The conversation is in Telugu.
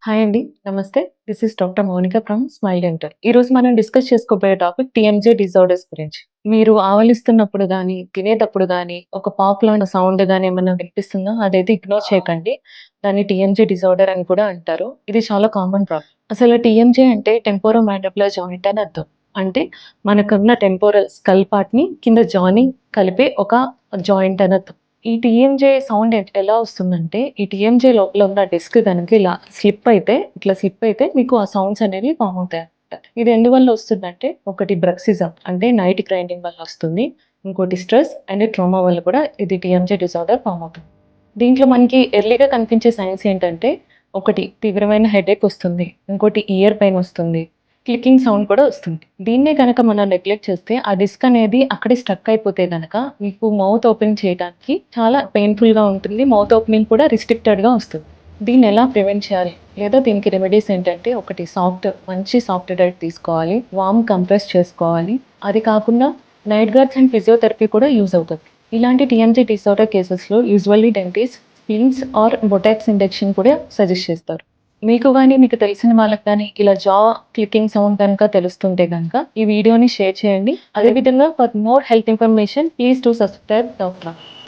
హాయ్ అండి. నమస్తే. This is doctor Mounika from smile dental. ఈరోజు మనం డిస్కస్ చేసుకోబోయే టాపిక్ టీఎంజే డిజార్డర్స్ గురించి. మీరు ఆవలిస్తున్నప్పుడు గానీ, తినేటప్పుడు గానీ, ఒక పాప్ లాంటి సౌండ్ గానీ ఏమన్నా వినిపిస్తుందా? అదైతే ఇగ్నోర్ చేయకండి. దాన్ని టీఎంజే డిజార్డర్ అని కూడా అంటారు. ఇది చాలా కామన్ ప్రాబ్లమ్. అసలు టీఎంజే అంటే టెంపోరో మాండిబులర్ జాయింట్ అని అర్థం. అంటే మనకున్న టెంపోరల్ స్కల్ పార్ట్‌ని కింద జాని కలిపే ఒక జాయింట్ అని అర్థం. ఈ టీఎంజే సౌండ్ ఎలా వస్తుందంటే, ఈ టీఎంజే లోపల ఉన్న డిస్క్ గనుక ఇలా స్లిప్ అయితే మీకు ఆ సౌండ్స్ అనేవి ఫార్మ్ అవుతాయన్నమాట. ఇది ఎందువల్ల వస్తుందంటే, ఒకటి బ్రక్సిజం అంటే నైట్ గ్రైండింగ్ వల్ల వస్తుంది. ఇంకోటి స్ట్రెస్ అండ్ ట్రామా వల్ల కూడా ఇది టీఎంజే డిజార్డర్ ఫార్మ్ అవుతుంది. దీంట్లో మనకి ఎర్లీగా కనిపించే సైన్స్ ఏంటంటే, ఒకటి తీవ్రమైన హెడేక్ వస్తుంది. ఇంకోటి ఇయర్ పెయిన్ వస్తుంది. క్లికింగ్ సౌండ్ కూడా వస్తుంది. దీన్నే గనక మనం నెగ్లెక్ట్ చేస్తే, ఆ డిస్క్ అనేది అక్కడే స్ట్రక్ అయిపోతే గనక మీకు మౌత్ ఓపెన్ చేయడానికి చాలా పెయిన్‌ఫుల్‌గా ఉంటుంది. మౌత్ ఓపెనింగ్ కూడా రిస్ట్రిక్టెడ్‌గా వస్తుంది. దీన్ని ఎలా ప్రివెంట్ చేయాలి? లేదా దీనికి రెమెడీస్ ఏంటంటే, ఒకటి మంచి సాఫ్ట్ డైట్ తీసుకోవాలి. వార్మ్ కంప్రెస్ చేసుకోవాలి. అది కాకుండా నైట్ గార్డ్స్ అండ్ ఫిజియోథెరపీ కూడా యూజ్ అవుతది. ఇలాంటి టీఎంజీ డిసార్డర్ కేసెస్‌లో usually dentist pins or Botox injection కూడా సజెస్ట్ చేస్తారు. మీకు తెలిసిన వాళ్ళకి గానీ ఇలా క్లికింగ్ సౌండ్ గనుక తెలుస్తుంటే గనక ఈ వీడియోని షేర్ చేయండి. అదే విధంగా for more health information please do subscribe doctor.